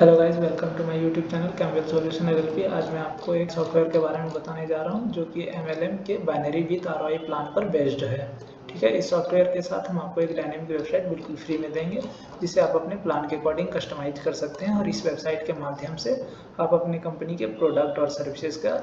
Hello guys, welcome to my YouTube channel Campbell solution LLP. आज मैं आपको एक सॉफ्टवेयर के बारे में बताने जा रहा हूं जो कि एमएलएम के बाइनरी विथ आरओआई प्लान पर बेस्ड है। ठीक है, इस सॉफ्टवेयर के साथ हम आपको एक डायनेमिक वेबसाइट बिल्कुल फ्री में देंगे जिसे आप अपने प्लान के अकॉर्डिंग कस्टमाइज कर सकते हैं और इस वेबसाइट के माध्यम से आप अपनी कंपनी के प्रोडक्ट और सर्विसेज का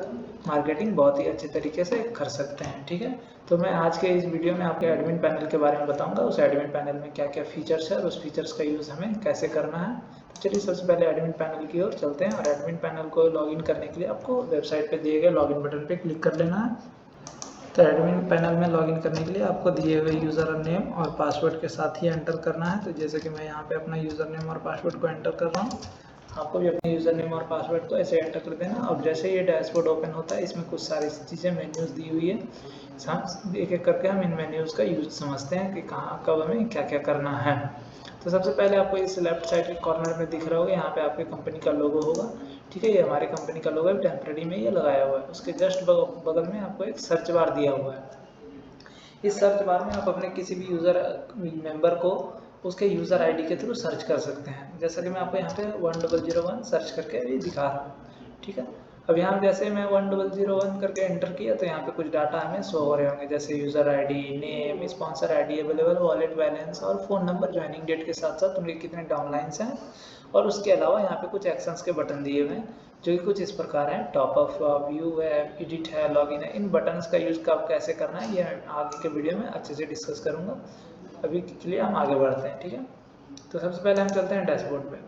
मार्केटिंग बहुत ही अच्छे तरीके से कर सकते हैं। ठीक है, तो मैं आज के इस वीडियो में आपके एडमिन पैनल के बारे में बताऊंगा, उस एडमिन पैनल में क्या क्या फीचर्स है और उस फीचर्स का यूज़ हमें कैसे करना है। चलिए सबसे पहले एडमिन पैनल की ओर चलते हैं और एडमिन पैनल को लॉगिन करने के लिए आपको वेबसाइट पे दिए गए लॉगिन बटन पे क्लिक कर लेना है। तो एडमिन पैनल में लॉगिन करने के लिए आपको दिए हुए यूज़र नेम और पासवर्ड के साथ ही एंटर करना है। तो जैसे कि मैं यहाँ पे अपना यूज़र नेम और पासवर्ड को एंटर कर रहा हूँ, आपको भी अपने यूज़र नेम और पासवर्ड को ऐसे एंटर कर देना। और जैसे ये डैशबोर्ड ओपन होता है, इसमें कुछ सारी चीज़ें मेन्यूज़ दी हुई है। हम एक एक करके हम इन मेन्यूज़ का यूज समझते हैं कि कहाँ कब हमें क्या क्या करना है। तो सबसे पहले आपको इस लेफ्ट साइड के कॉर्नर में दिख रहा होगा, यहाँ पे आपकी कंपनी का लोगो होगा। ठीक है, ये हमारी कंपनी का लोगो है, टेम्परेरी में ये लगाया हुआ है। उसके जस्ट बगल में आपको एक सर्च बार दिया हुआ है। इस सर्च बार में आप अपने किसी भी यूज़र मेंबर को उसके यूज़र आईडी के थ्रू सर्च कर सकते हैं। जैसा कि मैं आपको यहाँ पे 1001 सर्च करके अभी दिखा रहा हूँ। ठीक है, अब यहाँ जैसे मैं 1001 करके एंटर किया तो यहाँ पे कुछ डाटा हमें शो हो रहे होंगे, जैसे user ID, name, sponsor ID, available wallet balance और फ़ोन नंबर, ज्वाइनिंग डेट के साथ साथ उनके कितने डाउनलाइंस हैं। और उसके अलावा यहाँ पे कुछ एक्शंस के बटन दिए हुए हैं जो कि कुछ इस प्रकार हैं। टॉप अप, व्यू है, एडिट है, लॉगिन है। इन बटन्स का यूज़ कब कैसे करना है ये मैं आगे के वीडियो में अच्छे से डिस्कस करूँगा। अभी के लिए हम आगे बढ़ते हैं। ठीक है, तो सबसे पहले हम चलते हैं डैशबोर्ड पे।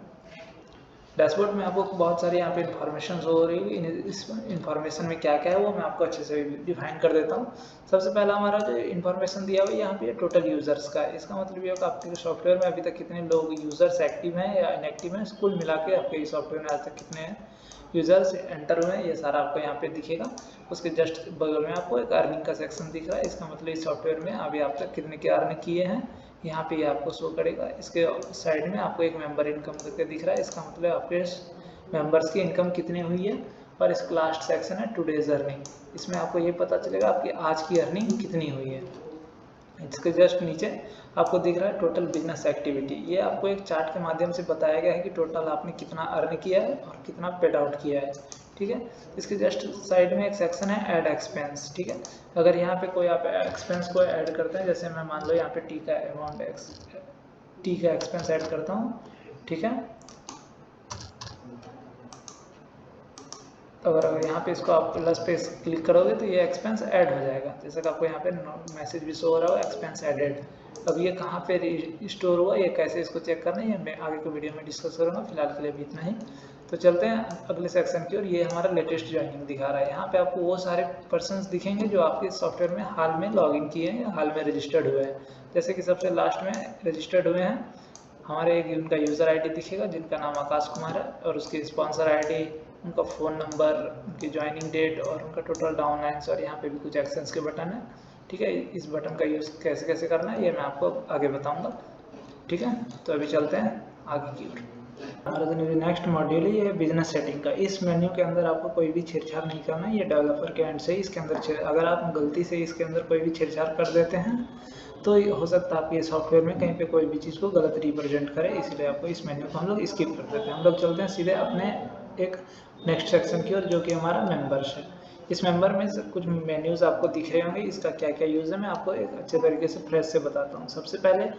डैशबोर्ड में आपको बहुत सारी यहाँ पे इन्फॉर्मेशन हो रही है। इस इन्फॉर्मेशन में क्या क्या है वो मैं आपको अच्छे से डिफाइन कर देता हूँ। सबसे पहला हमारा जो इन्फॉर्मेशन दिया हुआ है यहाँ पे टोटल यूजर्स का। इसका मतलब ये होगा आपके सॉफ्टवेयर में अभी तक कितने लोग यूजर्स एक्टिव हैं या इनएक्टिव हैं, कुल मिला के आपके सॉफ्टवेयर में आज तक कितने यूजर्स एंटर हुए हैं, ये सारा आपको यहाँ पे दिखेगा। उसके जस्ट बगल में आपको एक अर्निंग का सेक्शन दिख रहा है। इसका मतलब इस सॉफ्टवेयर में अभी आप तक कितने के अर्न किए हैं यहाँ पे ये आपको शो करेगा। इसके साइड में आपको एक मेंबर इनकम करके दिख रहा है। इसका मतलब आपके मेंबर्स की इनकम कितनी हुई है। और इसका लास्ट सेक्शन है टुडेज अर्निंग, इसमें आपको ये पता चलेगा आपकी आज की अर्निंग कितनी हुई है। इसके जस्ट नीचे आपको दिख रहा है टोटल बिजनेस एक्टिविटी। ये आपको एक चार्ट के माध्यम से बताया गया है कि टोटल आपने कितना अर्न किया है और कितना पेड आउट किया है। ठीक है, इसके जस्ट साइड में एक सेक्शन है ऐड एक्सपेंस। ठीक है, अगर यहाँ पे कोई आप एक्सपेंस को ऐड करते हैं, जैसे मैं मान लो यहाँ पे टी का अमाउंट टी का एक्सपेंस ऐड करता हूँ। ठीक है, तो अगर यहाँ पे इसको आप प्लस पे क्लिक करोगे तो ये एक्सपेंस ऐड हो जाएगा। जैसे कि आपको यहाँ पे मैसेज भी शो हो रहा होगा, एक्सपेंस एडेड। अब ये कहाँ पे स्टोर हुआ, ये कैसे इसको चेक करना है, ये मैं आगे के वीडियो में डिस्कस करूँगा। फिलहाल के लिए भी इतना ही। तो चलते हैं अगले सेक्शन की और ये हमारा लेटेस्ट ज्वाइनिंग दिखा रहा है। यहाँ पे आपको वो सारे पर्सन्स दिखेंगे जो आपके सॉफ्टवेयर में हाल में लॉग इन किए हैं या हाल में रजिस्टर्ड हुए हैं। जैसे कि सबसे लास्ट में रजिस्टर्ड हुए हैं हमारे एक उनका यूज़र आईडी दिखेगा जिनका नाम आकाश कुमार है, और उसकी स्पॉन्सर आईडी, उनका फ़ोन नंबर, उनकी ज्वाइनिंग डेट और उनका टोटल डाउनलाइंस। और यहाँ पे भी कुछ एक्शंस के बटन है। ठीक है, इस बटन का यूज़ कैसे कैसे करना है ये मैं आपको आगे बताऊंगा। ठीक है, तो अभी चलते हैं आगे की ओर। हमारा जो नेक्स्ट मॉड्यूल है ये है बिजनेस सेटिंग का। इस मेन्यू के अंदर आपको कोई भी छेड़छाड़ नहीं करना है। ये डेवलपर के एंड से इसके अंदर अगर आप गलती से इसके अंदर कोई भी छेड़छाड़ कर देते हैं तो हो सकता है आपके सॉफ्टवेयर में कहीं पे कोई भी चीज़ को गलत रिप्रेजेंट करे, इसलिए आपको इस मेन्यू को हम लोग स्किप कर देते हैं। हम लोग चलते हैं सीधे अपने एक नेक्स्ट सेक्शन की ओर जो कि हमारा मेंबर्स है। इस मेंबर में से कुछ मेन्यूज़ आपको दिख रहे होंगे, इसका क्या क्या यूज़ है मैं आपको एक अच्छे तरीके से फ्रेश से बताता हूँ। सबसे पहले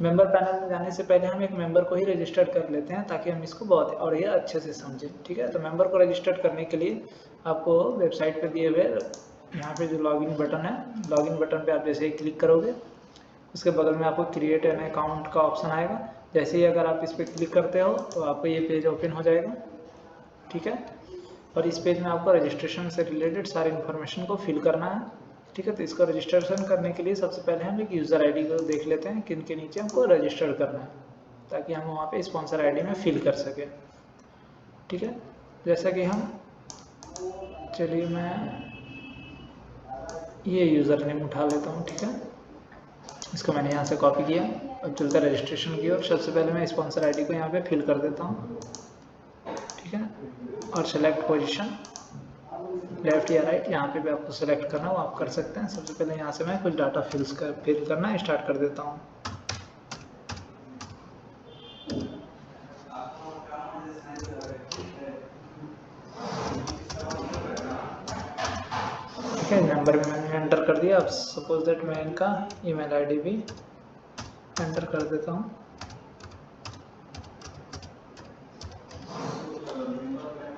मेंबर पैनल में जाने से पहले हम एक मेंबर को ही रजिस्टर्ड कर लेते हैं ताकि हम इसको बहुत और ये अच्छे से समझें। ठीक है, तो मेंबर को रजिस्टर्ड करने के लिए आपको वेबसाइट पर दिए हुए यहाँ पे जो लॉगिन बटन है, लॉगिन बटन पे आप जैसे ही क्लिक करोगे उसके बगल में आपको क्रिएट एन अकाउंट का ऑप्शन आएगा। जैसे ही अगर आप इस पर क्लिक करते हो तो आपको ये पेज ओपन हो जाएगा। ठीक है, और इस पेज में आपको रजिस्ट्रेशन से रिलेटेड सारी इन्फॉर्मेशन को फिल करना है। ठीक है, तो इसका रजिस्ट्रेशन करने के लिए सबसे पहले हम एक यूज़र आईडी को देख लेते हैं किन के नीचे हमको रजिस्टर करना है ताकि हम वहाँ पे स्पॉन्सर आईडी में फिल कर सकें। ठीक है, जैसा कि हम चलिए मैं ये यूज़र नेम उठा लेता हूँ। ठीक है, इसको मैंने यहाँ से कॉपी किया। अब चलता है रजिस्ट्रेशन की और सबसे पहले मैं स्पॉन्सर आईडी को यहाँ पे फिल कर देता हूँ। ठीक है, और सेलेक्ट पोजीशन लेफ्ट या राइट यहाँ पे भी आपको सेलेक्ट करना हो आप कर सकते हैं। सबसे पहले यहाँ से मैं कुछ डाटा फिल करना स्टार्ट कर देता हूँ। ठीक है, नंबर भी मैंने एंटर कर दिया। अब सपोज दैट मैं इनका ईमेल आईडी भी एंटर कर देता हूँ।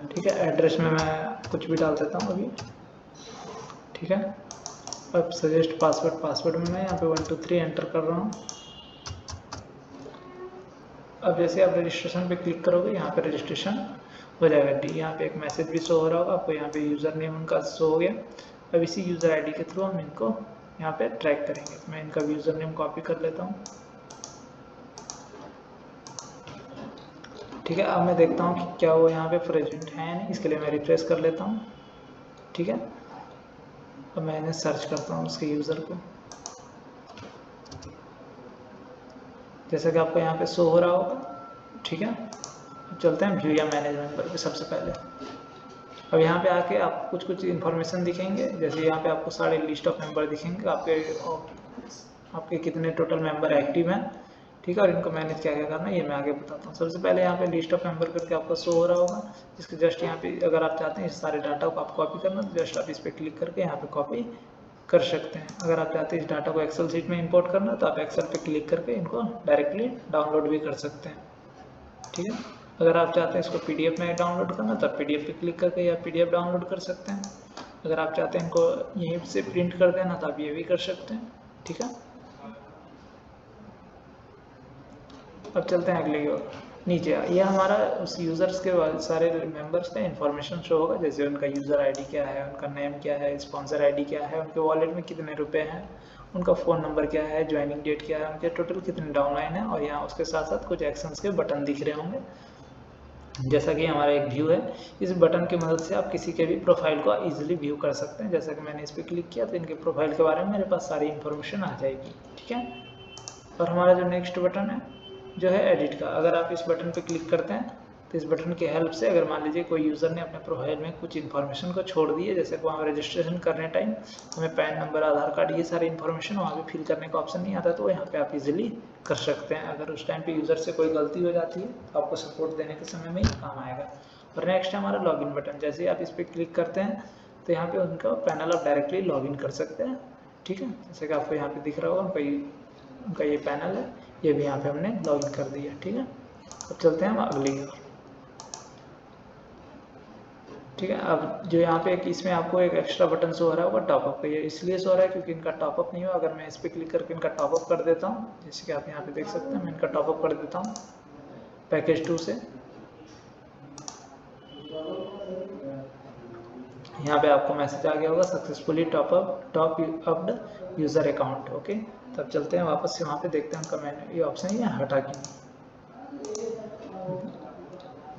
ठीक है, एड्रेस में मैं कुछ भी डाल देता हूँ अभी। ठीक है, अब सजेस्ट पासवर्ड में मैं यहाँ पे 1 2 3 एंटर कर रहा हूँ। अब जैसे आप रजिस्ट्रेशन पे क्लिक करोगे, यहाँ पे रजिस्ट्रेशन हो जाएगा। यहाँ पे एक मैसेज भी शो हो रहा होगा आपको, यहाँ पे यूज़र नेम उनका शो हो गया। अब इसी यूज़र आईडी के थ्रू हम इनको यहाँ पे ट्रैक करेंगे। मैं इनका यूज़र नेम कॉपी कर लेता हूँ। ठीक है, अब मैं देखता हूँ कि क्या वो यहाँ पे प्रेजेंट है नहीं, इसके लिए मैं रिफ्रेश कर लेता हूँ। ठीक है, अब मैं इन्हें सर्च करता हूँ उसके यूज़र को, जैसा कि आपको यहाँ पे शो हो रहा होगा। ठीक है, अब चलते हैं व्यू या मैनेज मेंबर पे। सबसे पहले अब यहाँ पे आके आपको कुछ इन्फॉर्मेशन दिखेंगे, जैसे यहाँ पे आपको सारे लिस्ट ऑफ मेंबर दिखेंगे, आपके कितने टोटल मेंबर एक्टिव हैं। ठीक है, और इनको मैनेज क्या क्या करना है ये मैं आगे बताता हूँ। सबसे पहले यहाँ पे लिस्ट ऑफ मेंबर करके आपको शो हो रहा होगा, जिसके जस्ट यहाँ पे अगर आप चाहते हैं इस सारे डाटा को आप कॉपी करना, तो जस्ट आप इस पर क्लिक करके यहाँ पे कॉपी कर सकते हैं। अगर आप चाहते हैं इस डाटा को एक्सेल शीट में इंपोर्ट करना, तो आप एक्सेल पे क्लिक करके इनको डायरेक्टली डाउनलोड भी कर सकते हैं। ठीक है, अगर आप चाहते हैं इसको पीडीएफ में डाउनलोड करना, तो आप पीडीएफ पे क्लिक करके या पीडीएफ डाउनलोड कर सकते हैं। अगर आप चाहते हैं इनको यहीं से प्रिंट कर देना, तो आप ये भी कर सकते हैं। ठीक है, अब चलते हैं अगले की ओर। नीचे ये हमारा उस यूज़र्स के सारे मेंबर्स का इन्फॉर्मेशन शो होगा, जैसे उनका यूज़र आईडी क्या है, उनका नेम क्या है, स्पॉन्सर आईडी क्या है, उनके वॉलेट में कितने रुपए हैं, उनका फ़ोन नंबर क्या है, ज्वाइनिंग डेट क्या है, उनके टोटल कितने डाउनलाइन है, और यहाँ उसके साथ साथ कुछ एक्शंस के बटन दिख रहे होंगे। जैसा कि हमारा एक व्यू है, इस बटन की मदद से आप किसी के भी प्रोफाइल को इजीली व्यू कर सकते हैं। जैसा कि मैंने इस पर क्लिक किया तो इनके प्रोफाइल के बारे में मेरे पास सारी इन्फॉर्मेशन आ जाएगी। ठीक है, और हमारा जो नेक्स्ट बटन है जो है एडिट का, अगर आप इस बटन पे क्लिक करते हैं तो इस बटन की हेल्प से अगर मान लीजिए कोई यूज़र ने अपने प्रोफाइल में कुछ इन्फॉर्मेशन को छोड़ दी है, जैसे वहाँ रजिस्ट्रेशन करने टाइम हमें पैन नंबर, आधार कार्ड, ये सारी इन्फॉर्मेशन वहाँ पे फिल करने का ऑप्शन नहीं आता, तो यहाँ पे आप इजीली कर सकते हैं। अगर उस टाइम पे यूज़र से कोई गलती हो जाती है तो आपको सपोर्ट देने के समय में ही काम आएगा। और नेक्स्ट है हमारा लॉगिन बटन। जैसे ही आप इस पर क्लिक करते हैं तो यहाँ पे उनका पैनल आप डायरेक्टली लॉगिन कर सकते हैं। ठीक है, जैसे कि आपको यहाँ पे दिख रहा होगा उनका ये पैनल है, ये भी यहाँ पे हमने लॉगिन कर दिया। ठीक है, अब चलते हैं हम अगली ओर। ठीक है, अब जो यहाँ पे इसमें आपको एक एक्स्ट्रा बटन शो हो रहा होगा टॉपअप का, ये इसलिए शो हो रहा है क्योंकि इनका टॉपअप नहीं हुआ। अगर मैं इस पर क्लिक करके इनका टॉपअप कर देता हूँ, जैसे कि आप यहाँ पे देख सकते हैं, मैं इनका टॉपअप कर देता हूँ पैकेज 2 से। यहाँ पे आपको मैसेज आ गया होगा successfully top अप्ड user account. Okay, तब चलते हैं वापस से वहाँ पे, देखते हैं उनका मैंने ये ऑप्शन ये हटा क्यों।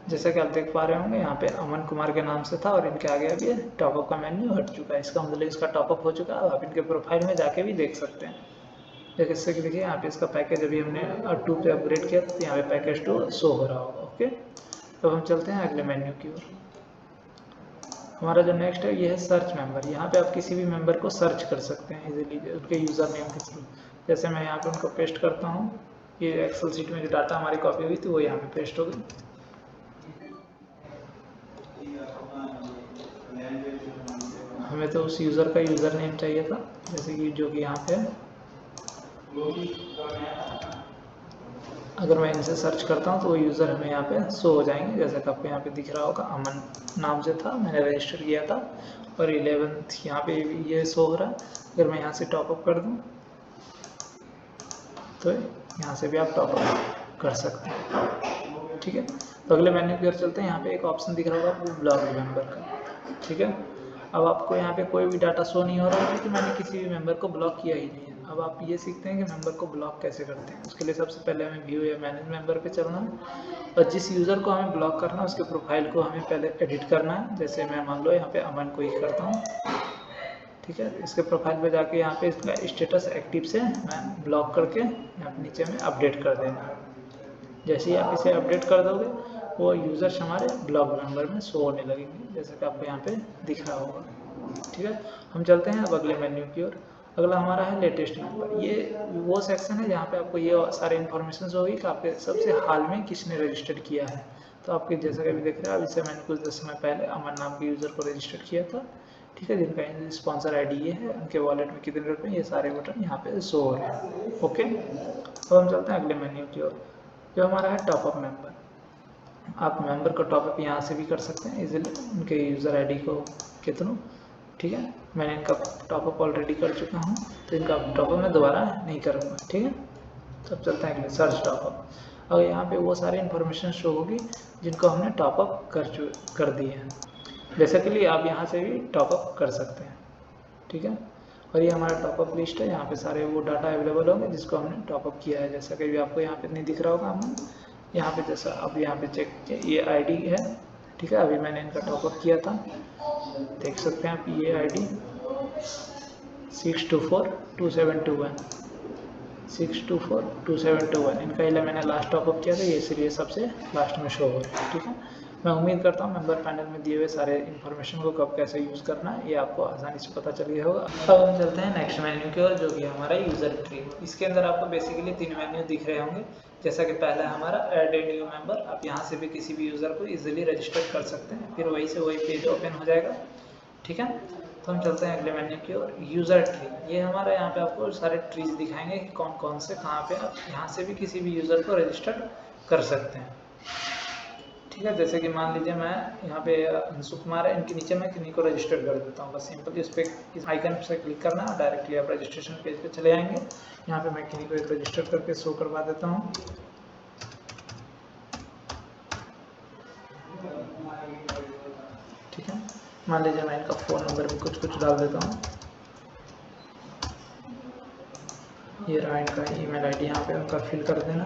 जैसा कि आप देख पा रहे होंगे यहाँ पे अमन कुमार के नाम से था और इनके आगे अभी टॉपअप का मेन्यू हट चुका है, इसका मतलब इसका टॉपअप हो चुका है। आप इनके प्रोफाइल में जाके भी देख सकते हैं। जैसे कि देखिए यहाँ पे इसका पैकेज अभी हमने 2 पे अपग्रेड किया, तो यहाँ पे पैकेज 2 शो हो रहा होगा। ओके, तो हम चलते हैं अगले मेन्यू की ओर। हमारा जो नेक्स्ट है ये है सर्च मेंबर। यहाँ पे आप किसी भी मेंबर को सर्च कर सकते हैं इजीली उनके यूज़र नेम के थ्रू। जैसे मैं यहाँ पे उनको पेस्ट करता हूँ, ये एक्सेल शीट में जो डाटा हमारी कॉपी हुई थी वो यहाँ पे पेस्ट हो गई। हमें तो उस यूज़र का यूज़र नेम चाहिए था, जैसे कि जो कि यहाँ पे है। अगर मैं इनसे सर्च करता हूँ तो वो यूज़र हमें यहाँ पे शो हो जाएंगे, जैसे कि आपको यहाँ पे दिख रहा होगा अमन नाम से था, मैंने रजिस्टर किया था और 11th यहाँ पे ये शो हो रहा है। अगर मैं यहाँ से टॉपअप कर दूँ तो यहाँ से भी आप टॉपअप कर सकते हैं। ठीक है, तो अगले मेन्यू की ओर चलते हैं। यहाँ पे एक ऑप्शन दिख रहा होगा ब्लॉक मेंबर का। ठीक है, अब आपको यहाँ पे कोई भी डाटा शो नहीं हो रहा है क्योंकि मैंने किसी भी मेंबर को ब्लॉक किया ही नहीं है। अब आप ये सीखते हैं कि मेंबर को ब्लॉक कैसे करते हैं। उसके लिए सबसे पहले हमें व्यू या मैनेज मेंबर पे चलना है और जिस यूज़र को हमें ब्लॉक करना है उसके प्रोफाइल को हमें पहले एडिट करना है। जैसे मैं मान लो यहाँ पे अमन को ही करता हूँ। ठीक है, इसके प्रोफाइल पे जाके यहाँ पे इसका स्टेटस एक्टिव से मैं ब्लॉक करके यहाँ पे नीचे में अपडेट कर देना। जैसे ही आप इसे अपडेट कर दोगे वो यूज़र्स हमारे ब्लॉक मेंबर में शो होने लगेंगे, जैसे कि आपको यहाँ पे दिख रहा होगा। ठीक है, हम चलते हैं अब अगले मेन्यू की ओर। अगला हमारा है लेटेस्ट मेंबर। ये वो सेक्शन है जहाँ पे आपको ये सारे इन्फॉर्मेशन होगी कि आपके सबसे हाल में किसने रजिस्टर किया है। तो आपके जैसा कि अभी देख रहे हैं, अभी से मैंने कुछ देर समय पहले अमन नाम के यूज़र को रजिस्टर किया था, ठीक है, जिनका स्पॉन्सर आईडी ये है, उनके वॉलेट में कितने रुपए, ये सारे बटन यहाँ पे शो हो रहे हैं। ओके, तो हम चलते हैं अगले मेन्यू की ओर, जो हमारा है टॉपअप मेंबर। आप मेंबर को टॉपअप यहाँ से भी कर सकते हैं इजीली, उनके यूज़र आईडी को के थ्रू, ठीक है। मैंने इनका टॉपअप ऑलरेडी कर चुका हूँ, तो इनका टॉपअप मैं दोबारा नहीं करूँगा, ठीक है। तो अब चलते हैं अगले सर्च टॉपअप। अब यहाँ पे वो सारी इन्फॉर्मेशन शो होगी जिनको हमने टॉपअप कर दिए हैं। जैसे कि लिए आप यहाँ से भी टॉपअप कर सकते हैं, ठीक है। और ये हमारा टॉपअप लिस्ट है, यहाँ पे सारे वो डाटा अवेलेबल होंगे जिसको हमने टॉपअप किया है। जैसा कि भी आपको यहाँ पे नहीं दिख रहा होगा, हम यहाँ पे जैसा अब यहाँ पे चेक, ये आईडी है, ठीक है। अभी मैंने इनका टॉपअप किया था, देख सकते हैं आप, ये आईडी 6242721 6242721, इनका ही मैंने लास्ट टॉपअप किया था, ये इसलिए सबसे लास्ट में शो हो रहा है, ठीक है। मैं उम्मीद करता हूँ मेंबर पैनल में दिए हुए सारे इन्फॉर्मेशन को कब कैसे यूज़ करना है ये आपको आसानी से पता चल गया होगा। अब हम चलते हैं नेक्स्ट मेन्यू की ओर, जो कि हमारा यूज़र ट्री। इसके अंदर आपको बेसिकली 3 मेन्यू दिख रहे होंगे। जैसा कि पहला हमारा ऐड ए न्यू मेंबर, आप यहाँ से भी किसी भी यूज़र को इजीली रजिस्टर कर सकते हैं, फिर वही से वही पेज ओपन हो जाएगा, ठीक है। तो हम चलते हैं अगले मेन्यू की ओर, यूज़र ट्री। ये हमारा यहाँ पे आपको सारे ट्रीज दिखाएंगे कि कौन कौन से कहाँ पे आप यहाँ से भी किसी भी यूज़र को रजिस्टर कर सकते हैं, ठीक है। जैसे कि मान लीजिए मैं यहाँ पे अंशु कुमार है, इनके नीचे मैं किन्हीं को रजिस्टर कर देता हूँ। बस सिंपल इस पर, इस आइकन से क्लिक करना है, डायरेक्टली आप रजिस्ट्रेशन पेज पे चले आएंगे। यहाँ पे मैं किन्हीं को एक रजिस्टर करके शो करवा देता हूँ, ठीक है। मान लीजिए मैं इनका फ़ोन नंबर भी कुछ डाल देता हूँ, ये रहा इनका ईमेल आईडी, यहाँ पे उनका फिल कर देना,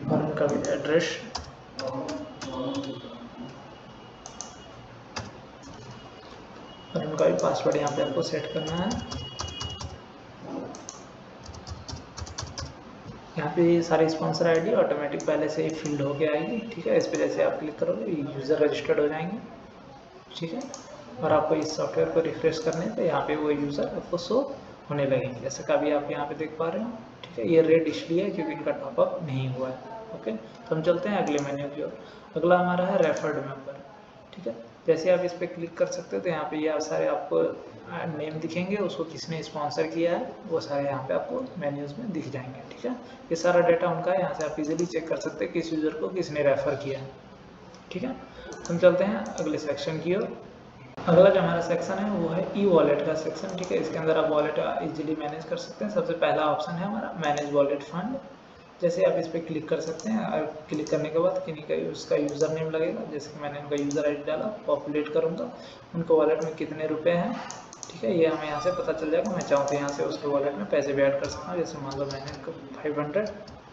और उनका भी एड्रेस, और उनका भी पासवर्ड यहाँ पे आपको सेट करना है। यहाँ पे सारी स्पॉन्सर आईडी ऑटोमेटिक पहले से ही फिल्ड होके आएगी, ठीक है। इस पर जैसे आप क्लिक करोगे यूज़र रजिस्टर्ड हो जाएंगे, ठीक है। और आपको इस सॉफ्टवेयर को रिफ्रेश करने पे यहाँ पे वो यूज़र आपको शो होने लगेंगे, जैसे कभी आप यहाँ पे देख पा रहे हो, ठीक है। ये रेड इसलिए है क्योंकि इनका टॉपअप नहीं हुआ है, ओके। तो हम चलते हैं अगले मेन्यू की ओर। अगला हमारा है रेफर्ड मेंबर, ठीक है। जैसे आप इस पर क्लिक कर सकते हो तो यहाँ पे ये सारे आपको नेम दिखेंगे, उसको किसने स्पॉन्सर किया है वो सारे यहाँ पे आपको मेन्यूज़ में दिख जाएंगे, ठीक है। ये सारा डाटा उनका है, यहाँ से आप इजीली चेक कर सकते हैं किस यूज़र को किसने रेफ़र किया है, ठीक है। हम चलते हैं अगले सेक्शन की ओर। अगला जो हमारा सेक्शन है वो है ई वॉलेट का सेक्शन, ठीक है। इसके अंदर आप वॉलेट इजीली मैनेज कर सकते हैं। सबसे पहला ऑप्शन है हमारा मैनेज वॉलेट फंड। जैसे आप इस पर क्लिक कर सकते हैं, और क्लिक करने के बाद किन्हीं का उसका यूज़र नेम लगेगा, जैसे कि मैंने उनका यूज़र आईडी डाला, पॉपुलेट करूँगा, उनके वॉलेट में कितने रुपए हैं, ठीक है। ये हमें यहाँ से पता चल जाएगा। मैं चाहूँ तो यहाँ से उसके वॉलेट में पैसे भी ऐड कर सकता हूँ, जैसे मान लो मैंने इनको 500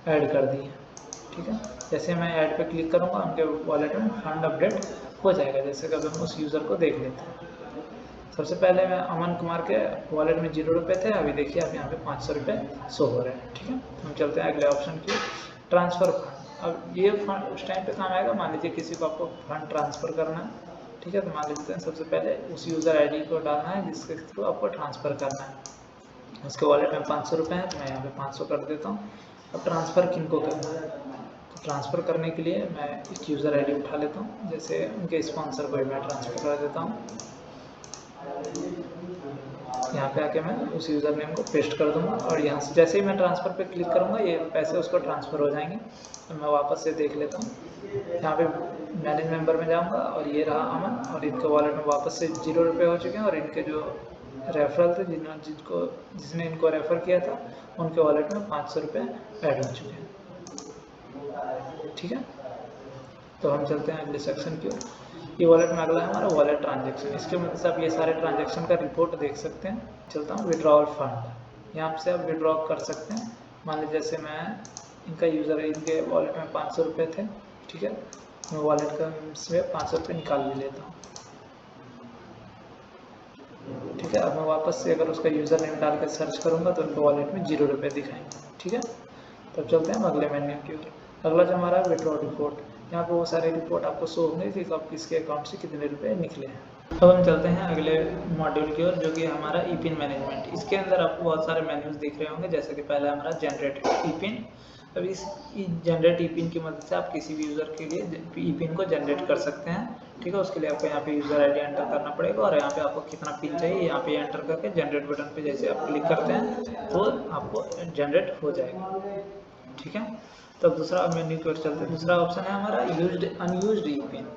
ऐड कर दिए, ठीक है। जैसे मैं ऐड पे क्लिक करूँगा उनके वॉलेट में फंड अपडेट हो जाएगा। जैसे कि अब हम उस यूज़र को देख लेते हैं। सबसे पहले मैं अमन कुमार के वॉलेट में 0 रुपये थे, अभी देखिए आप यहाँ पे 500 रुपये शो हो रहे हैं, ठीक है। हम चलते हैं अगले ऑप्शन की, ट्रांसफ़र फंड। अब ये फंड उस टाइम पे काम आएगा, मान लीजिए किसी को आपको फंड ट्रांसफ़र करना है, ठीक है। तो मान लीजिए सबसे पहले उस यूज़र आईडी को डालना है जिसके थ्रू आपको ट्रांसफ़र करना है। उसके वॉलेट में 500 रुपये हैं, तो मैं यहाँ पे 500 कर देता हूँ। अब ट्रांसफ़र किन को करना है, तो ट्रांसफ़र करने के लिए मैं एक यूज़र आईडी उठा लेता हूँ, जैसे उनके स्पॉन्सर को ही मैं ट्रांसफ़र कर देता हूँ। यहाँ पे आके मैं उस यूज़र नेम को पेस्ट कर दूंगा, और यहाँ से जैसे ही मैं ट्रांसफ़र पे क्लिक करूँगा ये पैसे उसको ट्रांसफ़र हो जाएंगे। तो मैं वापस से देख लेता हूँ, यहाँ पे मैनेज मेंबर में जाऊँगा, और ये रहा अमन, और इनके वॉलेट में वापस से 0 रुपये हो चुके हैं, और इनके जो रेफरल थे जिसने इनको रेफ़र किया था उनके वॉलेट में 500 रुपये ऐड हो चुके हैं, ठीक है। तो हम चलते हैं अगले सेक्शन की ओर। ये वॉलेट में अगला है हमारा वॉलेट ट्रांजैक्शन। इसके मदद से आप ये सारे ट्रांजैक्शन का रिपोर्ट देख सकते हैं। चलता हूँ विड्रॉल फंड, यहाँ से आप विड्रॉ कर सकते हैं। मान लीजिए जैसे मैं इनका यूज़र है, इनके वॉलेट में 500 रुपये थे, ठीक है। मैं वॉलेट का से 500 रुपये निकाल भी लेता हूँ, ठीक है। अब मैं वापस से अगर उसका यूज़र नेम डाल कर सर्च करूँगा तो उनके वॉलेट में 0 रुपये दिखाएंगे, ठीक है। तब चलते हैं अगले मेन्यू की ओर। अगला जो हमारा विड्रॉ रिपोर्ट, यहाँ पे वो सारे रिपोर्ट आपको शो होंगे कि कब किसके अकाउंट से कितने रुपए निकले हैं। अब हम चलते हैं अगले मॉड्यूल की ओर, जो कि हमारा ईपिन मैनेजमेंट। इसके अंदर आपको बहुत सारे मेन्यूज दिख रहे होंगे, जैसे कि पहला हमारा जनरेट ईपिन। अब इस जनरेट ईपिन की मदद से आप किसी भी यूज़र के लिए ईपिन को जनरेट कर सकते हैं। ठीक है, उसके लिए आपको यहाँ पे यूज़र आईडी एंटर करना पड़ेगा और यहाँ पे आपको कितना पिन चाहिए यहाँ पे एंटर करके जनरेट बटन पे जैसे आप क्लिक करते हैं तो आपको जनरेट हो जाएगा। ठीक है, तो दूसरा मेन्यू की ओर चलते हैं। दूसरा ऑप्शन है हमारा यूज्ड अनयूज्ड ईपिन।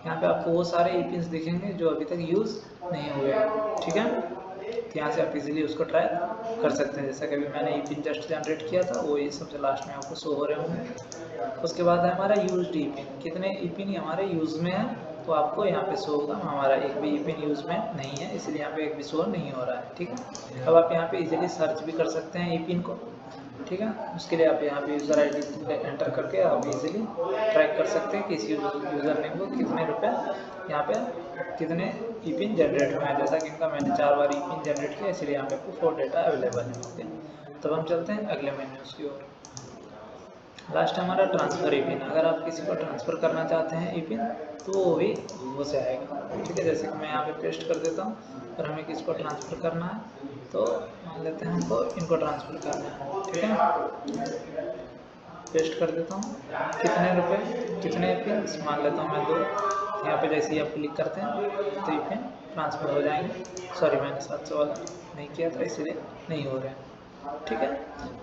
यहाँ पे आपको वो सारे ईपिन्स दिखेंगे जो अभी तक यूज़ नहीं हुए। ठीक है, तो यहाँ से आप इजीली उसको ट्रैक कर सकते हैं। जैसा कि अभी मैंने ईपिन जस्ट जनरेट किया था, वो ये सबसे लास्ट में आपको शो हो रहे होंगे। उसके बाद है हमारा यूज्ड ईपिन, कितने ईपिन हमारे यूज़ में है तो आपको यहाँ पे शो होगा। हमारा एक भी ईपिन यूज़ में नहीं है, इसलिए यहाँ पे एक भी शो नहीं हो रहा है। ठीक है, अब आप यहाँ पे इजीली सर्च भी कर सकते हैं ईपिन को। ठीक है, उसके लिए आप यहाँ पे यूज़र आईडी एंटर करके आप इजीली ट्रैक कर सकते हैं कि इस यूज़र नेम को कितने रुपए यहाँ पे कितने ईपिन जनरेट हुए हैं। जैसा कि इनका मैंने 4 बार ईपिन जनरेट किया, इसलिए यहाँ पे आपको 4 डेटा अवेलेबल है। ओके, तब हम चलते हैं अगले मेन्यूज़ की ओर। लास्ट हमारा ट्रांसफ़र ईपिन। अगर आप किसी को ट्रांसफ़र करना चाहते हैं ईपिन तो वो भी हो जाएगा। ठीक है, जैसे कि मैं यहाँ पे पेस्ट कर देता हूँ और हमें किसको ट्रांसफ़र करना है तो मान लेते हैं हमको इनको ट्रांसफ़र करना है। ठीक है, पेस्ट कर देता हूँ। कितने रुपए कितने ईपिन मान लेता हूँ मैं 2। यहाँ पे जैसे ही आप क्लिक करते हैं तो ईपिन ट्रांसफ़र हो जाएंगे। सॉरी, मैंने 700 वाला नहीं किया था इसलिए नहीं हो रहे हैं। ठीक है,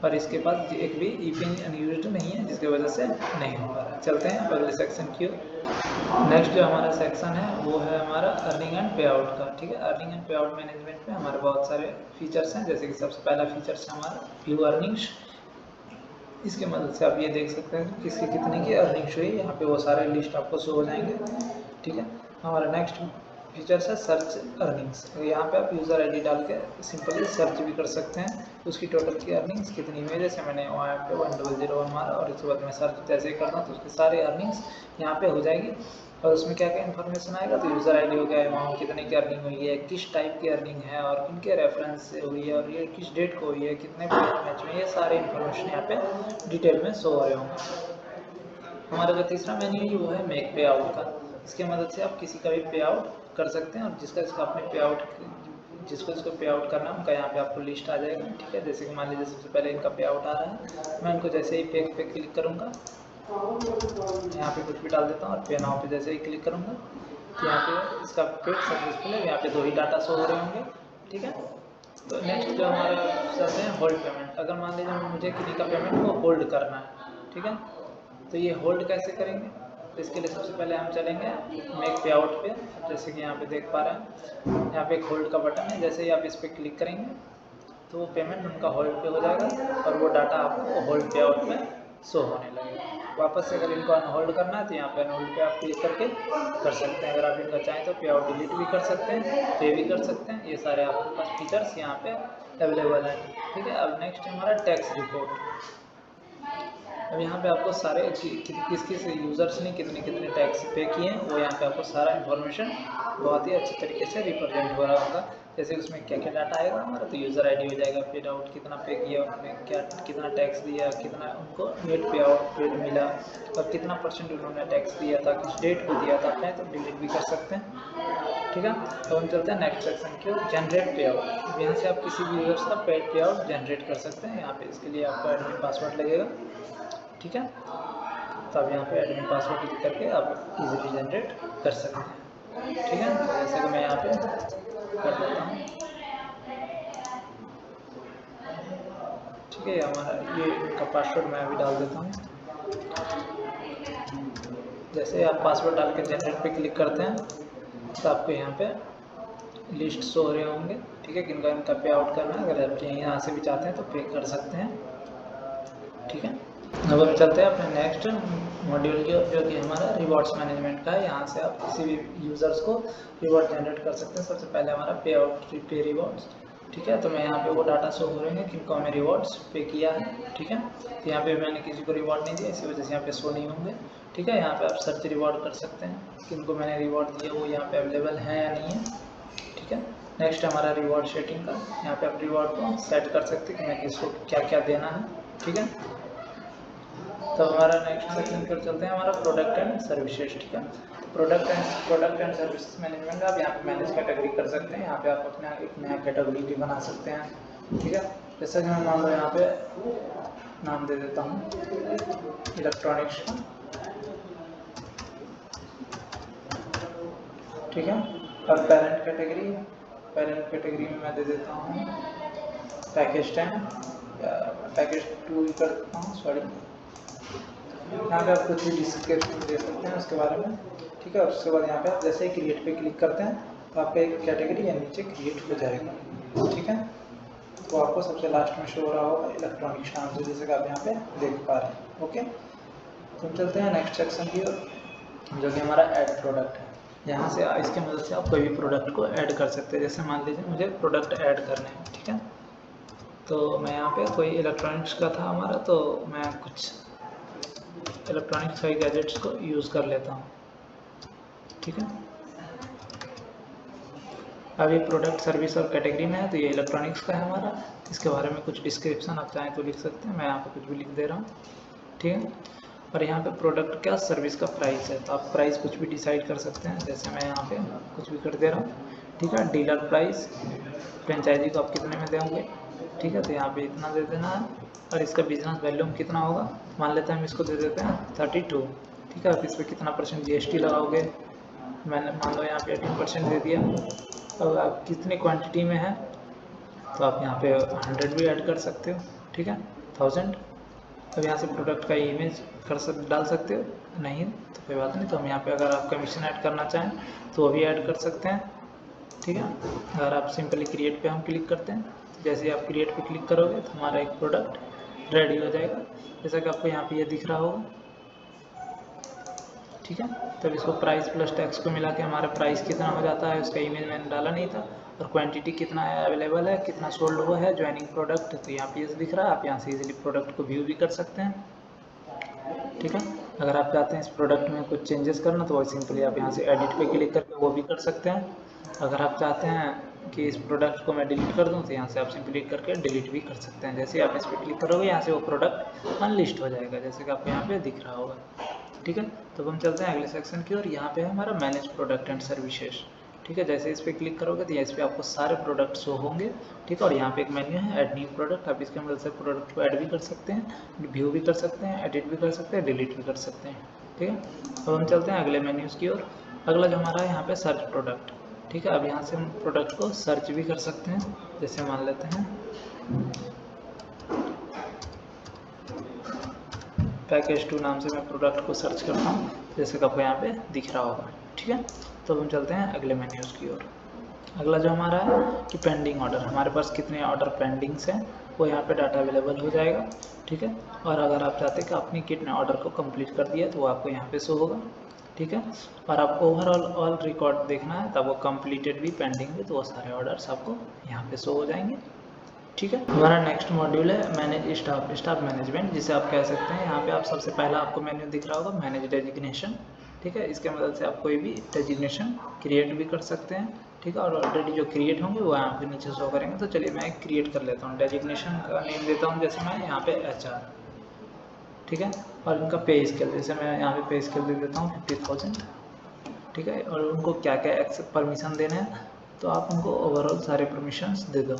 और इसके बाद एक भी ईपिन अनयूज्ड नहीं है जिसकी वजह से नहीं हो पा रहा है। चलते हैं अगले सेक्शन की ओर। नेक्स्ट जो हमारा सेक्शन है वो है हमारा अर्निंग एंड पे आउट का। ठीक है, अर्निंग एंड पे आउट मैनेजमेंट में हमारे बहुत सारे फीचर्स हैं। जैसे कि सबसे पहला फीचर्स है हमारा व्यू अर्निंग्स। इसके मदद से आप ये देख सकते हैं किसकी कितने की अर्निंग्स हुई, यहाँ पे वो सारे लिस्ट आपको शो हो जाएंगे। ठीक है, हमारा नेक्स्ट फीचर्स है सर्च अर्निंग्स। यहाँ पे आप यूज़र आईडी डाल के सिंपली सर्च भी कर सकते हैं उसकी टोटल की अर्निंग्स कितनी हुई है। जैसे मैंने वहाँ पे 1001 मारा और इसके बाद मैं सर्च जैसे ही करता हूँ तो उसकी सारी अर्निंग्स यहाँ पे हो जाएगी। और उसमें क्या क्या इन्फॉर्मेशन आएगा तो यूज़र आईडी हो गया, अमाउंट कितने की अर्निंग हुई है, किस टाइप की अर्निंग है और किनके रेफरेंस से हुई है और ये किस डेट को हुई है, कितने मैच में, ये सारे इन्फॉर्मेशन यहाँ पे डिटेल में शो हो रहे होंगे। हमारा जो तीसरा मेन्यू है वो है मेक पे आउट का। इसकी मदद से आप किसी का भी पे आउट कर सकते हैं और जिसका आपने पे आउट जिसको इसको पे आउट करना है उनका यहाँ पे आपको लिस्ट आ जाएगा। ठीक है, जैसे कि मान लीजिए सबसे पहले इनका पे आउट आ रहा है, मैं इनको जैसे ही पे क्लिक करूँगा यहाँ पे कुछ भी डाल देता हूँ और पे नाउ पे जैसे ही क्लिक करूँगा तो यहाँ पे इसका पेड सक्सेसफुल है। यहाँ पे 2 ही डाटा शो हो रहे होंगे। ठीक है, तो नेक्स्ट जो हमारा चलते हैं होल्ड पेमेंट। अगर मान लीजिए मुझे किसी का पेमेंट को होल्ड करना है, ठीक है, तो ये होल्ड कैसे करेंगे तो इसके लिए सबसे पहले हम चलेंगे मेक पे आउट पे। जैसे कि यहाँ पे देख पा रहे हैं यहाँ पे एक होल्ड का बटन है, जैसे ही आप इस पर क्लिक करेंगे तो वो पेमेंट उनका होल्ड पे हो जाएगा और वो डाटा आपको होल्ड पे आउट में शो होने लगेगा। वापस से अगर इनको अनहोल्ड करना है तो यहाँ पे अनहोल्ड पे आप क्लिक करके कर सकते हैं। अगर आप इनका चाहें तो पे आउट डिलीट भी कर सकते हैं, पे भी कर सकते हैं। ये सारे आपके पास फीचर्स यहाँ पे अवेलेबल हैं। ठीक है, अब नेक्स्ट हमारा टैक्स रिपोर्ट। अब यहाँ पे आपको सारे किस किस यूज़र्स ने कितने कितने टैक्स पे किए हैं वो यहाँ पे आपको सारा इन्फॉर्मेशन बहुत ही अच्छे तरीके से रिप्रेजेंट हो रहा होगा। जैसे उसमें क्या क्या डाटा आएगा हमारा तो यूज़र आईडी हो जाएगा, पेड आउट कितना पे किया उन्होंने, क्या कितना टैक्स दिया, कितना उनको नेट पे आउट पेड मिला और कितना परसेंट उन्होंने टैक्स दिया था, किस डेट को दिया था। चाहे तो डिलीट भी कर सकते हैं। ठीक है, तो हम चलते हैं नेक्स्ट सेक्शन की जनरेट पे आउट। यहाँ से आप किसी भी यूज़र्स का पेड पे आउट जनरेट कर सकते हैं। यहाँ पे इसके लिए आपका एडमिन पासवर्ड लगेगा। ठीक है, तो आप यहाँ पे एडमिन पासवर्ड क्लिक करके आप इजीली जनरेट कर सकते हैं। ठीक है, तो जैसे कि मैं यहाँ पे कर देता हूँ। ठीक है, हमारा ये इनका पासवर्ड मैं अभी डाल देता हूँ। जैसे आप पासवर्ड डाल के जनरेट पे क्लिक करते हैं तो आपको यहाँ पे लिस्ट शो हो रहे होंगे। ठीक है, किनका इनका पे आउट करना है। अगर आप यहाँ से भी चाहते हैं तो पे कर सकते हैं। ठीक है, अब हम चलते हैं अपने नेक्स्ट मॉड्यूल की जो कि हमारा रिवॉर्ड्स मैनेजमेंट का है। यहाँ से आप किसी भी यूज़र्स को रिवॉर्ड जनरेट कर सकते हैं। सबसे पहले हमारा पे आउट पे रिवॉर्ड्स। ठीक है, तो मैं यहाँ पे वो डाटा शो हो रहे हैं किनको हमें रिवॉर्ड्स पे किया है। ठीक है, तो यहाँ पे मैंने किसी को रिवॉर्ड नहीं दिया, इसी वजह से यहाँ पे शो नहीं होंगे। ठीक है, यहाँ पे आप सर्च रिवॉर्ड कर सकते हैं किनको मैंने रिवॉर्ड दिया वो यहाँ पे अवेलेबल है या नहीं है। ठीक है, नेक्स्ट हमारा रिवॉर्ड सेटिंग का। यहाँ पे आप रिवॉर्ड को सेट कर सकते हैं कि मैं किसको क्या क्या देना है। ठीक है, तो हमारा नेक्स्ट सेक्शन पर चलते हैं, हमारा प्रोडक्ट एंड सर्विसेज। ठीक है, प्रोडक्ट एंड सर्विसेज मैनेजमेंट आप यहाँ पे मैनेज कैटेगरी कर सकते हैं। यहाँ पे आप अपना एक नया कैटेगरी भी बना सकते हैं। ठीक है, जैसे कि मैं मान लो यहाँ पे नाम दे देता हूँ इलेक्ट्रॉनिक्स का। ठीक है, और पेरेंट कैटेगरी में मैं दे देता हूँ पैकेज 10 या पैकेज 2 कर देता हूँ, सॉरी। यहाँ पे आप कुछ भी डिस्क्रिप्शन दे सकते हैं उसके बारे में। ठीक है, और उसके बाद यहाँ पे आप जैसे ही क्रिएट पे क्लिक करते हैं तो आपका एक कैटेगरी या नीचे क्रिएट हो जाएगा। ठीक है, तो आपको सबसे लास्ट में शो हो रहा होगा इलेक्ट्रॉनिक्स नाम से, जैसे कि आप यहाँ पे देख पा रहे हैं। ओके, तो हम चलते हैं नेक्स्ट सेक्शन की ओर, जो कि हमारा ऐड प्रोडक्ट है। यहाँ से इसके मदद से आप कोई भी प्रोडक्ट को ऐड कर सकते हैं। जैसे मान लीजिए मुझे प्रोडक्ट ऐड करने हैं। ठीक है, तो मैं यहाँ पे कोई इलेक्ट्रॉनिक्स का था हमारा, तो मैं कुछ इलेक्ट्रॉनिक्स के गैजेट्स को यूज़ कर लेता हूँ। ठीक है, अब ये प्रोडक्ट सर्विस और कैटेगरी में है, तो ये इलेक्ट्रॉनिक्स का है हमारा। इसके बारे में कुछ डिस्क्रिप्शन आप चाहें तो लिख सकते हैं, मैं यहाँ पे कुछ भी लिख दे रहा हूँ। ठीक है, और यहाँ पे प्रोडक्ट क्या सर्विस का प्राइस है, तो आप प्राइस कुछ भी डिसाइड कर सकते हैं। जैसे मैं यहाँ पे कुछ भी कर दे रहा हूँ। ठीक है, डीलर प्राइस, फ्रेंचाइजी को आप कितने में देंगे। ठीक है, तो यहाँ पे इतना दे देना है, और इसका बिजनेस वैल्यूम कितना होगा, मान लेते हैं हम इसको दे देते हैं 32। ठीक है, आप इस पर कितना परसेंट GST लगाओगे, मैंने मान लो यहाँ पे 18% दे दिया। अब आप कितनी क्वांटिटी में है, तो आप यहाँ पे 100 भी ऐड कर सकते हो। ठीक है, 1000। अब यहाँ से प्रोडक्ट का इमेज डाल सकते हो, नहीं तो कोई बात नहीं। तो हम यहाँ पे अगर आप कमीशन ऐड करना चाहें तो वो भी ऐड कर सकते हैं। ठीक है, अगर आप सिंपली क्रिएट पे हम क्लिक करते हैं, जैसे ही आप क्रिएट पे क्लिक करोगे तो हमारा एक प्रोडक्ट रेडी हो जाएगा, जैसा कि आपको यहाँ पे ये दिख रहा होगा। ठीक है, तब इसको प्राइस प्लस टैक्स को मिला के हमारा प्राइस कितना हो जाता है, उसका इमेज मैंने डाला नहीं था, और क्वांटिटी कितना है अवेलेबल है, कितना सोल्ड हुआ है, ज्वाइनिंग प्रोडक्ट, तो यहाँ पे दिख रहा है। आप यहाँ से इजीली प्रोडक्ट को व्यू भी कर सकते हैं। ठीक है, अगर आप चाहते हैं इस प्रोडक्ट में कुछ चेंजेस करना तो सिंपली आप यहाँ से एडिट पे क्लिक करके वो भी कर सकते हैं। अगर आप चाहते हैं कि इस प्रोडक्ट को मैं डिलीट कर दूँ तो यहाँ से आप सिंपली करके डिलीट भी कर सकते हैं। जैसे आप इस पर क्लिक करोगे यहाँ से वो प्रोडक्ट अनलिस्ट हो जाएगा, जैसे कि आपको यहाँ पे दिख रहा होगा। ठीक है, तो हम चलते हैं अगले सेक्शन की ओर। यहाँ पे है हमारा मैनेज प्रोडक्ट एंड सर्विसेज। ठीक है, जैसे इस पर क्लिक करोगे तो इस पर आपको सारे प्रोडक्ट शो होंगे। ठीक है, और यहाँ पे एक मेन्यू है ऐड न्यू प्रोडक्ट, आप इसके मदद से प्रोडक्ट को ऐड भी कर सकते हैं, व्यू भी कर सकते हैं, एडिट भी कर सकते हैं, डिलीट भी कर सकते हैं। ठीक है, अब हम चलते हैं अगले मेन्यूज़ की ओर। अगला जो हमारा है यहाँ पे सर्च प्रोडक्ट। ठीक है, अब यहाँ से हम प्रोडक्ट को सर्च भी कर सकते हैं। जैसे मान लेते हैं पैकेज 2 नाम से मैं प्रोडक्ट को सर्च करता हूँ, जैसे कि आपको यहाँ पे दिख रहा होगा। ठीक है, तो हम चलते हैं अगले मेन्यूज़ की ओर। अगला जो हमारा है कि पेंडिंग ऑर्डर, हमारे पास कितने ऑर्डर पेंडिंग्स हैं वो यहाँ पे डाटा अवेलेबल हो जाएगा। ठीक है, और अगर आप चाहते हैं कि आपने कितने ऑर्डर को कंप्लीट कर दिया तो वो आपको यहाँ पे शो होगा। ठीक है, और आपको ओवरऑल ऑल रिकॉर्ड देखना है तब वो कंप्लीटेड भी पेंडिंग भी, तो वो सारे ऑर्डर्स आपको यहाँ पे शो हो जाएंगे। ठीक है, हमारा नेक्स्ट मॉड्यूल है मैनेज स्टाफ मैनेजमेंट, जिसे आप कह सकते हैं। यहाँ पे आप सबसे पहला आपको मेन्यू दिख रहा होगा मैनेज डेजिग्नेशन। ठीक है, इसके मदद से आप कोई भी डेजिग्नेशन क्रिएट भी कर सकते हैं। ठीक है, और ऑलरेडी जो क्रिएट होंगे वो यहाँ पे नीचे शो करेंगे। तो चलिए मैं क्रिएट कर लेता हूँ, डेजिग्नेशन का नेम देता हूँ जैसे मैं यहाँ पे HR। ठीक है, और इनका पे स्केल, जैसे मैं यहाँ पे पे स्केल दे देता हूँ 50,000। ठीक है, और उनको क्या क्या एक्सेप्ट परमिशन देने हैं तो आप उनको ओवरऑल सारे परमिशंस दे दो।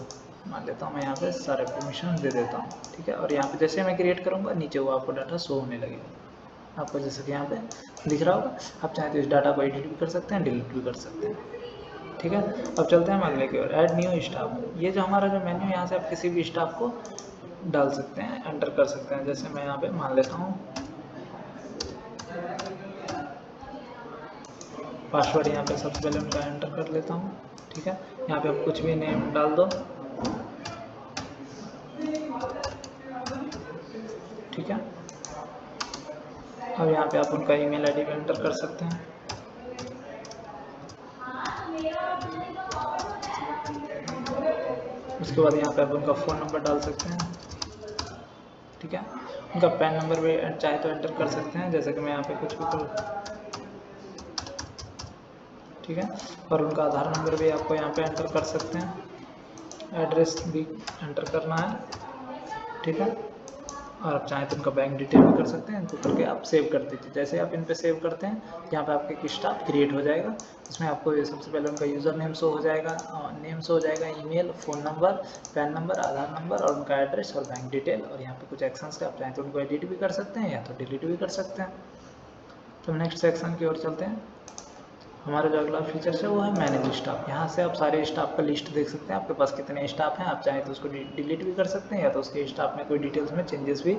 मान लेता हूँ मैं यहाँ पे सारे परमिशन दे देता हूँ। ठीक है, और यहाँ पे जैसे मैं क्रिएट करूँगा नीचे वो आपको डाटा शो होने लगेगा, आपको जैसे कि यहाँ पे दिख रहा होगा। आप चाहें तो इस डाटा को एडिट भी कर सकते हैं, डिलीट भी कर सकते हैं। ठीक है, अब चलते हैं हम अगले की ओर, ऐड न्यू स्टाफ। ये जो हमारा जो मेन्यू, यहाँ से आप किसी भी स्टाफ को डाल सकते हैं, एंटर कर सकते हैं। जैसे मैं यहाँ पे मान लेता हूँ पासवर्ड, यहाँ पे सबसे पहले उनका एंटर कर लेता हूँ। ठीक है, यहाँ पे आप कुछ भी नेम डाल दो। ठीक है, अब यहाँ पे आप उनका ईमेल आईडी भी एंटर कर सकते हैं। उसके बाद यहाँ पे आप उनका फ़ोन नंबर डाल सकते हैं। ठीक है, उनका पैन नंबर भी चाहे तो एंटर कर सकते हैं, जैसे कि मैं यहाँ पे कुछ भी करूँ। ठीक है, और उनका आधार नंबर भी आपको यहाँ पे एंटर कर सकते हैं, एड्रेस भी एंटर करना है। ठीक है, और आप चाहें तो उनका बैंक डिटेल भी कर सकते हैं। इनको करके आप सेव कर दीजिए। जैसे आप इन पे सेव करते हैं यहाँ पे आपके एक स्टाफ क्रिएट हो जाएगा। इसमें आपको सबसे पहले उनका यूज़र नेम शो हो जाएगा, नेम शो हो जाएगा, email, phone number, PAN number, Aadhaar number और उनका एड्रेस और बैंक डिटेल। और यहाँ पे कुछ एक्शंस का आप चाहें तो उनको एडिट भी कर सकते हैं या तो डिलीट भी कर सकते हैं। तो नेक्स्ट सेक्शन की ओर चलते हैं। हमारा जो अगला फीचर्स है वो है मैनेज स्टाफ। यहाँ से आप सारे स्टाफ का लिस्ट देख सकते हैं, आपके पास कितने स्टाफ हैं। आप चाहें तो उसको डिलीट भी कर सकते हैं या तो उसके स्टाफ में कोई डिटेल्स में चेंजेस भी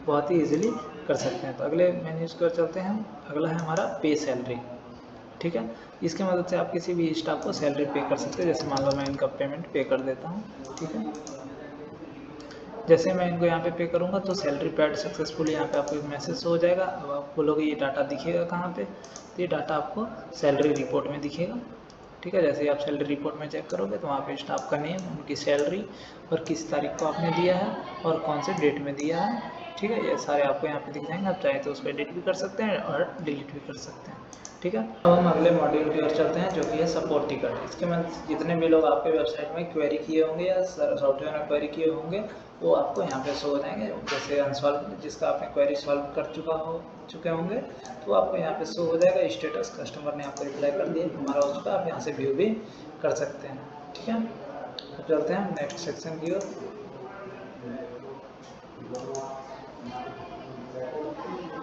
बहुत ही इजीली कर सकते हैं। तो अगले मेन्यूज की ओर चलते हैं। अगला है हमारा पे सैलरी। ठीक है, इसकी मदद से आप किसी भी स्टाफ को सैलरी पे कर सकते हैं। जैसे मान लो मैं इनका पेमेंट पे कर देता हूँ। ठीक है, जैसे मैं इनको यहाँ पे पे करूँगा तो सैलरी पेड सक्सेसफुल यहाँ पे आपको एक मैसेज हो जाएगा। अब आप बोलोगे ये डाटा दिखेगा कहाँ पे, तो ये डाटा आपको सैलरी रिपोर्ट में दिखेगा। ठीक है, जैसे ही आप सैलरी रिपोर्ट में चेक करोगे तो वहाँ पे स्टाफ का नेम, उनकी सैलरी और किस तारीख को आपने दिया है और कौन से डेट में दिया है। ठीक है, ये सारे आपको यहाँ पे दिख जाएंगे। आप चाहे तो उसको एडिट भी कर सकते हैं और डिलीट भी कर सकते हैं। ठीक है, अब हम अगले मॉड्यूल की ओर चलते हैं जो कि है सपोर्ट टिकट। इसके में जितने भी लोग आपके वेबसाइट में क्वेरी किए होंगे या सॉफ्टवेयर में क्वेरी किए होंगे वो आपको यहाँ पे शो हो जाएंगे। जैसे अनसॉल्व जिसका आपने क्वेरी सॉल्व कर चुके होंगे तो आपको यहाँ पे शो हो जाएगा स्टेटस, कस्टमर ने आपको रिप्लाई कर दिया, हमारा हो चुका। आप यहाँ से व्यू भी कर सकते हैं। ठीक है, तो चलते हैं नेक्स्ट सेक्शन की ओर।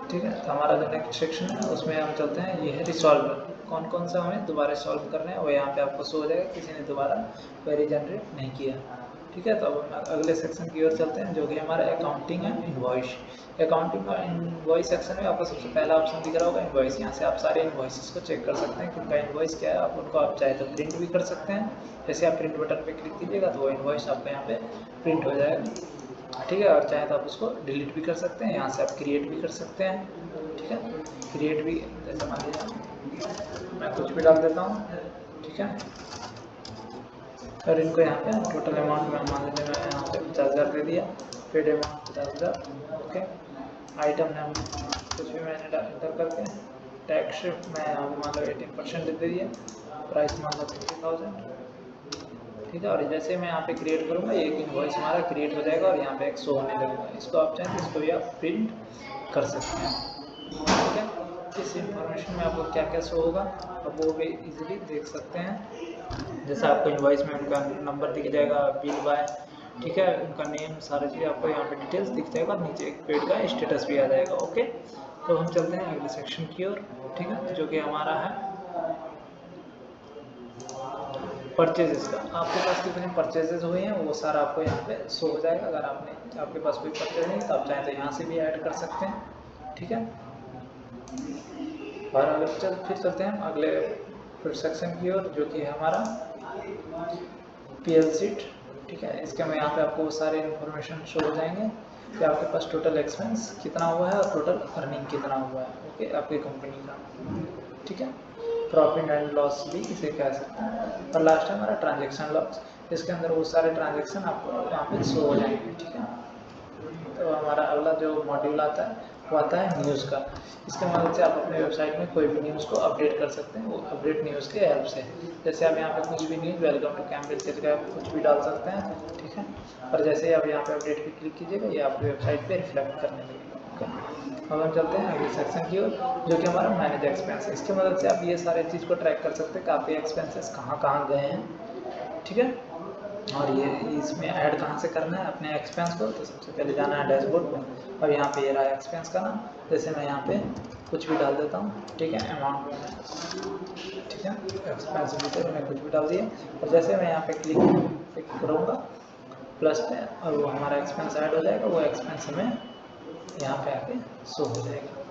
ठीक है, तो हमारा जो नेक्स्ट सेक्शन है उसमें हम चलते हैं, ये है रिसॉल्व। कौन कौन सा हमें दोबारा सॉल्व करना है वो यहाँ पे आपको शो हो जाएगा, किसी ने दोबारा क्वेरी जनरेट नहीं किया। ठीक है, तो अब अगले सेक्शन की ओर चलते हैं जो कि हमारा अकाउंटिंग एंड इनवॉइस। अकाउंटिंग और इनवॉइस सेक्शन में आपको सबसे पहला ऑप्शन दिख रहा होगा इनवॉइस। यहाँ से आप सारे इनवॉइसेस को चेक कर सकते हैं कि उनका इनवॉइस क्या है। आप उनको आप चाहे तो प्रिंट भी कर सकते हैं। जैसे आप प्रिंट बटन पर क्लिक कीजिएगा तो वो इनवॉइस आपको यहाँ पे प्रिंट हो जाएगा। ठीक है, और चाहे तो आप उसको डिलीट भी कर सकते हैं। यहाँ से आप क्रिएट भी कर सकते हैं। ठीक है, क्रिएट भी, जैसे मान लीजिए मैं कुछ भी डाल देता हूँ। ठीक है, और इनको यहाँ पे टोटल अमाउंट में मान लीजिए मैं यहाँ पे 50,000 दे दिया, paid amount 50,000। Okay, item name कुछ भी मैंने इंटर करके, टैक्स मैं यहाँ पे मान लो 18% दे दिया, प्राइस मान लो 50,000। ठीक है, और जैसे मैं यहाँ पे क्रिएट करूँगा एक इनवॉइस हमारा क्रिएट हो जाएगा और यहाँ पे एक शो होने लगेगा। इसको आप चाहें तो इसको भी आप प्रिंट कर सकते हैं। ठीक है, इस इंफॉर्मेशन में आपको क्या क्या शो होगा आप वो भी इजीली देख सकते हैं। जैसे आपको इनवॉइस में उनका नंबर दिख जाएगा, बिल बाय, ठीक है, उनका नेम, सारी चीज़ आपको यहाँ पे डिटेल्स दिख जाएगा और नीचे एक पेड का स्टेटस भी आ जाएगा। ओके, तो हम चलते हैं अगले सेक्शन की ओर। ठीक है, जो कि हमारा है परचेजेस का। आपके पास कितने परचेजेस हुए हैं वो सारा आपको यहाँ पे शो हो जाएगा। अगर आपके पास कोई परचेज नहीं तो आप चाहें तो यहाँ से भी ऐड कर सकते हैं। ठीक है, और अगर फिर चलते हैं अगले फिर सेक्शन की ओर जो कि है हमारा पीएल शीट। ठीक है, इसके में यहाँ पे आपको सारे इन्फॉर्मेशन शो हो जाएंगे कि आपके पास टोटल एक्सपेंस कितना हुआ है और टोटल अर्निंग कितना हुआ है। ओके, आपकी कंपनी का। ठीक है, प्रॉफिट एंड लॉस भी इसे कह सकते हैं। और लास्ट है हमारा ट्रांजेक्शन लॉस, इसके अंदर वो सारे ट्रांजेक्शन आपको यहाँ पे शो हो जाएंगे। ठीक है, तो हमारा अगला जो मॉड्यूल आता है वो आता है न्यूज़ का। इसके मदद से आप अपने वेबसाइट में कोई भी न्यूज़ को अपडेट कर सकते हैं, वो अपडेट न्यूज़ के हेल्प से। जैसे आप यहाँ पे कुछ भी न्यूज़, वेलकम टू कैम्ब्रिज के जगह कुछ भी डाल सकते हैं। ठीक है, और जैसे ही आप यहाँ पे अपडेट पे क्लिक कीजिएगा ये आपकी वेबसाइट पे रिफ्लेक्ट करने लगेगा। अब हम चलते हैं अगले सेक्शन की ओर जो कि हमारा मैनेज एक्सपेंस। इसकी मदद से आप ये सारे चीज़ को ट्रैक कर सकते हैं कि आपके एक्सपेंसेस कहाँ कहाँ गए हैं। ठीक है, और ये इसमें ऐड कहाँ से करना है अपने एक्सपेंस को, तो सबसे पहले जाना है डैशबोर्ड पर। और यहाँ पे ये रहा एक्सपेंस का नाम। जैसे मैं यहाँ पे कुछ भी डाल देता हूँ। ठीक है, अमाउंट में ठीक है, एक्सपेंस डिटेल में कुछ भी डाल दिया और जैसे मैं यहाँ पे क्लिक करूँगा प्लस पे और वो हमारा एक्सपेंस ऐड हो जाएगा। वो एक्सपेंस हमें यहाँ पे आके शो हो जाएगा।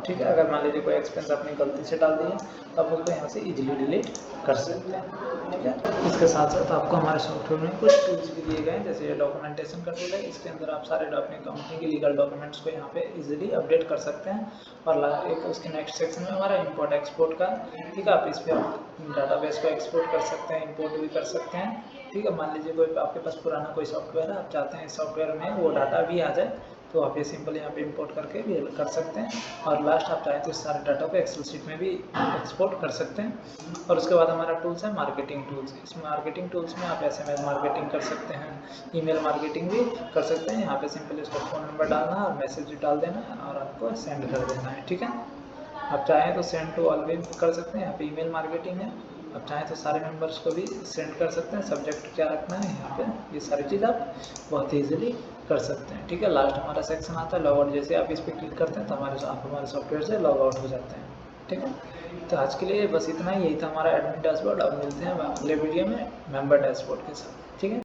ठीक है, अगर मान लीजिए कोई एक्सपेंस आपने गलती से डाल दिया तो आप उसको यहाँ से इजीली डिलीट कर सकते हैं। ठीक है, इसके साथ साथ आपको हमारे सॉफ्टवेयर में कुछ टूल्स भी दिए गए हैं। जैसे ये डॉक्यूमेंटेशन का टूल है, इसके अंदर आप सारे अपने कंपनी के लीगल डॉक्यूमेंट्स को यहाँ पे इजीली अपडेट कर सकते हैं। और एक उसके नेक्स्ट सेक्शन में हमारा इंपोर्ट एक्सपोर्ट का। ठीक है, आप इस पर डाटाबेस को एक्सपोर्ट कर सकते हैं, इंपोर्ट भी कर सकते हैं। ठीक है, मान लीजिए कोई आपके पास पुराना कोई सॉफ्टवेयर है, आप चाहते हैं इस सॉफ्टवेयर में वो डाटा भी आ जाए तो आप ये सिंपल यहाँ पे इंपोर्ट करके भी कर सकते हैं। और लास्ट आप चाहें तो इस सारे डाटा को एक्सेल शीट में भी एक्सपोर्ट कर सकते हैं। और उसके बाद हमारा टूल्स है मार्केटिंग टूल्स। इस मार्केटिंग टूल्स में आप SMS मार्केटिंग कर सकते हैं, ईमेल मार्केटिंग भी कर सकते हैं। यहाँ पे सिंपल इसका फ़ोन नंबर डालना है और मैसेज डाल देना है और आपको सेंड कर देना है, ठीक है। आप चाहें तो सेंड टू ऑल भी कर सकते हैं, यहाँ पे ईमेल मार्केटिंग है। आप चाहें तो सारे मेंबर्स को भी सेंड कर सकते हैं। सब्जेक्ट क्या रखना है यहाँ पे, ये सारी चीज़ आप बहुत ईजिली कर सकते हैं, ठीक है। लास्ट हमारा सेक्शन आता है लॉग आउट। जैसे आप इस पर क्लिक करते हैं तो आप हमारे सॉफ्टवेयर से लॉग आउट हो जाते हैं, ठीक है। तो आज के लिए बस इतना ही, यही था हमारा एडमिन डैशबोर्ड। अब मिलते हैं अगले वीडियो में मेंबर डैशबोर्ड के साथ, ठीक है।